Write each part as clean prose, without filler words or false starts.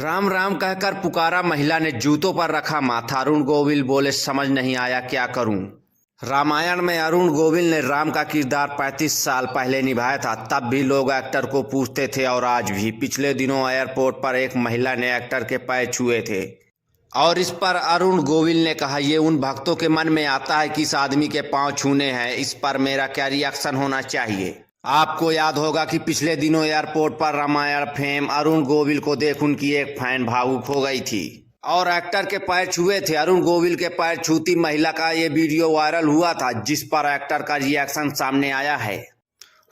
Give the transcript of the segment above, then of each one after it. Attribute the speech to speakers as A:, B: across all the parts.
A: राम राम कहकर पुकारा महिला ने जूतों पर रखा माथा। अरुण गोविल बोले समझ नहीं आया क्या करूं। रामायण में अरुण गोविल ने राम का किरदार 35 साल पहले निभाया था। तब भी लोग एक्टर को पूछते थे और आज भी। पिछले दिनों एयरपोर्ट पर एक महिला ने एक्टर के पैर छुए थे और इस पर अरुण गोविल ने कहा ये उन भक्तों के मन में आता है कि इस आदमी के पांव छूने हैं, इस पर मेरा क्या रिएक्शन होना चाहिए। आपको याद होगा कि पिछले दिनों एयरपोर्ट पर रामायण फेम अरुण गोविल को देख उनकी एक फैन भावुक हो गई थी और एक्टर के पैर छुए थे। अरुण गोविल के पैर छूती महिला का ये वीडियो वायरल हुआ था, जिस पर एक्टर का रिएक्शन सामने आया है।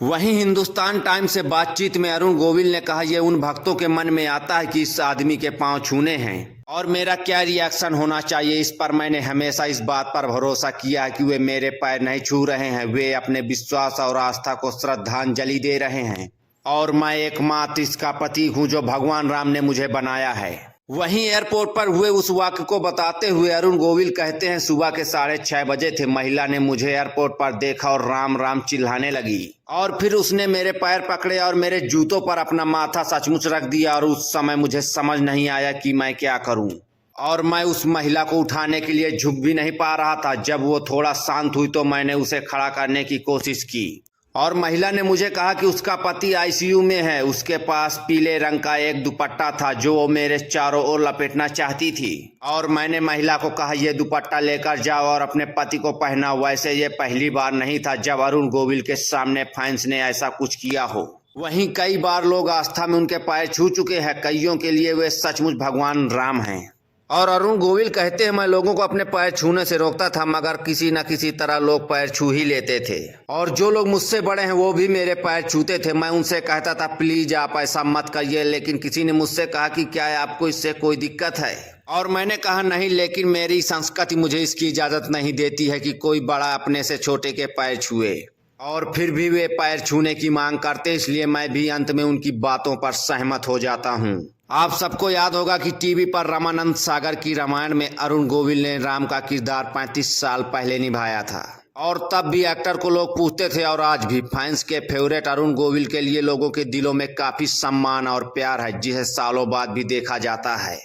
A: वहीं हिंदुस्तान टाइम्स से बातचीत में अरुण गोविल ने कहा ये उन भक्तों के मन में आता है कि इस आदमी के पांव छूने हैं और मेरा क्या रिएक्शन होना चाहिए। इस पर मैंने हमेशा इस बात पर भरोसा किया है कि वे मेरे पैर नहीं छू रहे हैं, वे अपने विश्वास और आस्था को श्रद्धांजलि दे रहे हैं और मैं एकमात्र इसका प्रतीक हूं जो भगवान राम ने मुझे बनाया है। वहीं एयरपोर्ट पर हुए उस वाक्य को बताते हुए अरुण गोविल कहते हैं सुबह के 6:30 बजे थे, महिला ने मुझे एयरपोर्ट पर देखा और राम राम चिल्लाने लगी और फिर उसने मेरे पैर पकड़े और मेरे जूतों पर अपना माथा सचमुच रख दिया और उस समय मुझे समझ नहीं आया कि मैं क्या करूं और मैं उस महिला को उठाने के लिए झुक भी नहीं पा रहा था। जब वो थोड़ा शांत हुई तो मैंने उसे खड़ा करने की कोशिश की और महिला ने मुझे कहा कि उसका पति आईसीयू में है। उसके पास पीले रंग का एक दुपट्टा था जो वो मेरे चारों ओर लपेटना चाहती थी और मैंने महिला को कहा यह दुपट्टा लेकर जाओ और अपने पति को पहना। वैसे ये पहली बार नहीं था जब अरुण गोविल के सामने फैंस ने ऐसा कुछ किया हो। वहीं कई बार लोग आस्था में उनके पैर छू चुके हैं, कईयों के लिए वे सचमुच भगवान राम हैं। और अरुण गोविल कहते हैं मैं लोगों को अपने पैर छूने से रोकता था मगर किसी न किसी तरह लोग पैर छू ही लेते थे और जो लोग मुझसे बड़े हैं वो भी मेरे पैर छूते थे। मैं उनसे कहता था प्लीज आप ऐसा मत करिए, लेकिन किसी ने मुझसे कहा कि क्या आपको इससे कोई दिक्कत है और मैंने कहा नहीं, लेकिन मेरी संस्कृति मुझे इसकी इजाजत नहीं देती है कि कोई बड़ा अपने से छोटे के पैर छुए और फिर भी वे पैर छूने की मांग करते, इसलिए मैं भी अंत में उनकी बातों पर सहमत हो जाता हूँ। आप सबको याद होगा कि टीवी पर रामानंद सागर की रामायण में अरुण गोविल ने राम का किरदार 35 साल पहले निभाया था और तब भी एक्टर को लोग पूछते थे और आज भी फैंस के फेवरेट अरुण गोविल के लिए लोगों के दिलों में काफी सम्मान और प्यार है, जिसे सालों बाद भी देखा जाता है।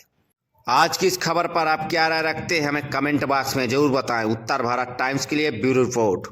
A: आज की इस खबर पर आप क्या राय रखते हैं हमें कमेंट बॉक्स में जरूर बताएं। उत्तर भारत टाइम्स के लिए ब्यूरो रिपोर्ट।